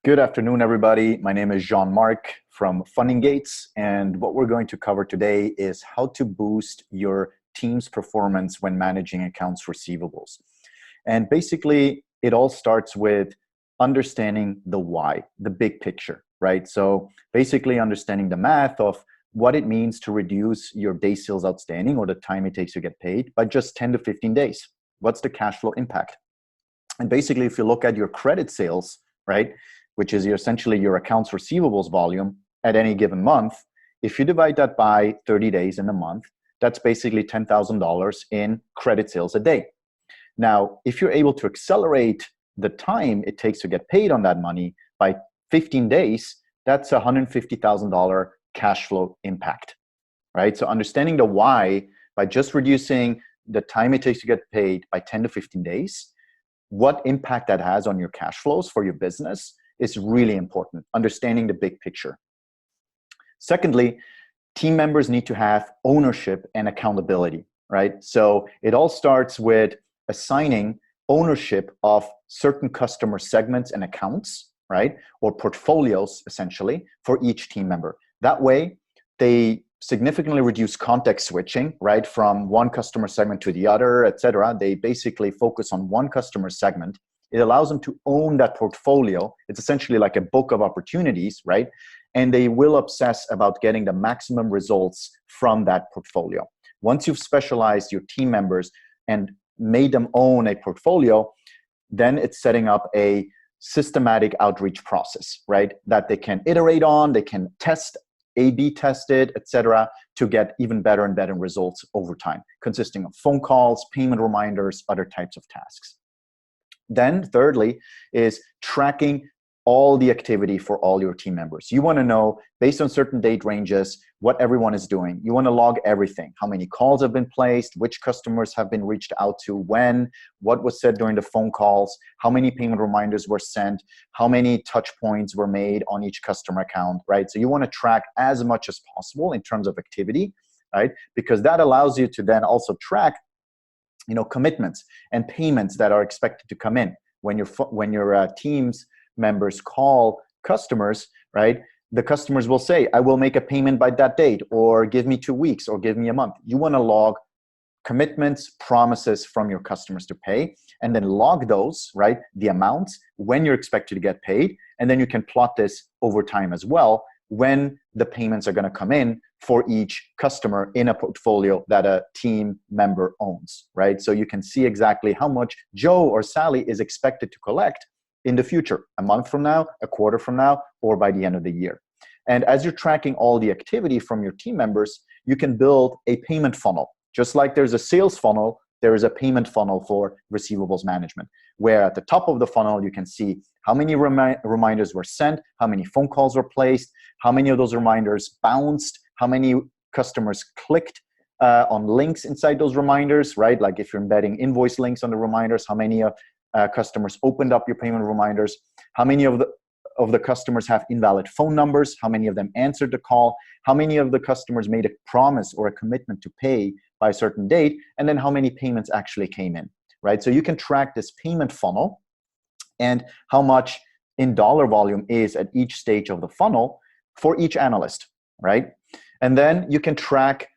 Good afternoon, everybody. My name is Jean-Marc from Funding Gates, and what we're going to cover today is how to boost your team's performance when managing accounts receivables. And basically, it all starts with understanding the why, the big picture, right? So basically understanding the math of what it means to reduce your day sales outstanding or the time it takes to get paid by just 10 to 15 days. What's the cash flow impact? And basically, if you look at your credit sales, right, which is essentially your accounts receivables volume at any given month, if you divide that by 30 days in a month, that's basically $10,000 in credit sales a day. Now, if you're able to accelerate the time it takes to get paid on that money by 15 days, that's a $150,000 cash flow impact, right? So understanding the why by just reducing the time it takes to get paid by 10 to 15 days, what impact that has on your cash flows for your business is really important, understanding the big picture. Secondly, team members need to have ownership and accountability, right? So it all starts with assigning ownership of certain customer segments and accounts, right? Or portfolios, essentially, for each team member. That way, they significantly reduce context switching, right? From one customer segment to the other, et cetera. They basically focus on one customer segment. It allows them to own that portfolio. It's essentially like a book of opportunities, right? And they will obsess about getting the maximum results from that portfolio. Once you've specialized your team members and made them own a portfolio, then it's setting up a systematic outreach process, right? That they can iterate on, they can test, A/B test it, et cetera, to get even better and better results over time, consisting of phone calls, payment reminders, other types of tasks. Then thirdly is tracking all the activity for all your team members. You want to know, based on certain date ranges, what everyone is doing. You want to log everything, how many calls have been placed, which customers have been reached out to, when, what was said during the phone calls, how many payment reminders were sent, how many touch points were made on each customer account, right? So you want to track as much as possible in terms of activity, right? Because that allows you to then also track commitments and payments that are expected to come in when your team's members call customers, right? The customers will say, I will make a payment by that date, or give me 2 weeks, or give me a month. You want to log commitments, promises from your customers to pay, and then log those, right? The amounts, when you're expected to get paid, and then you can plot this over time as well, when the payments are going to come in for each customer in a portfolio that a team member owns, right? So you can see exactly how much Joe or Sally is expected to collect in the future, a month from now, a quarter from now, or by the end of the year. And as you're tracking all the activity from your team members, you can build a payment funnel. Just like there's a sales funnel, there is a payment funnel for receivables management, where at the top of the funnel, you can see how many reminders were sent, how many phone calls were placed, how many of those reminders bounced, how many customers clicked on links inside those reminders, right? Like if you're embedding invoice links on the reminders, how many customers opened up your payment reminders, how many of the customers have invalid phone numbers, how many of them answered the call, how many of the customers made a promise or a commitment to pay by a certain date, and then how many payments actually came in, right? So you can track this payment funnel and how much in dollar volume is at each stage of the funnel for each analyst, right? And then you can track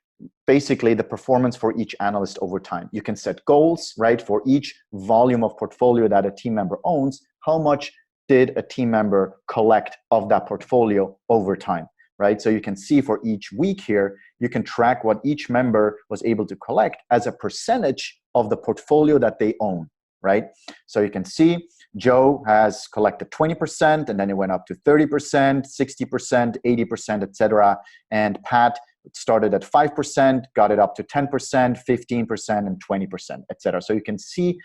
basically the performance for each analyst over time. You can set goals, right? For each volume of portfolio that a team member owns, how much did a team member collect of that portfolio over time, right? So you can see for each week here, you can track what each member was able to collect as a percentage of the portfolio that they own, right? So you can see Joe has collected 20%, and then it went up to 30%, 60%, 80%, et cetera. And Pat started at 5%, got it up to 10%, 15%, and 20%, et cetera. So you can see,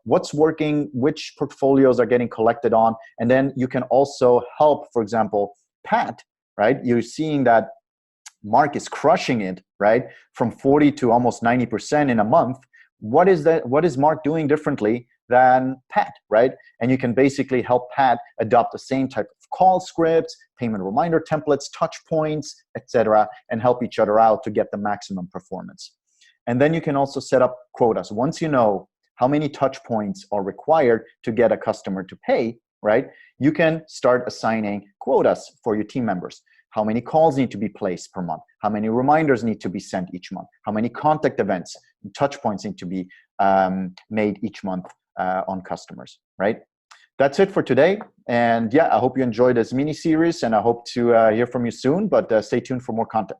what's working, which portfolios are getting collected on, and then you can also help, for example, Pat, right? You're seeing that Mark is crushing it, right? From 40 to almost 90% in a month. What is Mark doing differently than Pat, right? And you can basically help Pat adopt the same type of call scripts, payment reminder templates, touch points, etc., and help each other out to get the maximum performance. And then you can also set up quotas. Once you know how many touch points are required to get a customer to pay, right? You can start assigning quotas for your team members. How many calls need to be placed per month? How many reminders need to be sent each month? How many contact events, touch points need to be made each month on customers, right? That's it for today. And yeah, I hope you enjoyed this mini series, and I hope to hear from you soon, but stay tuned for more content.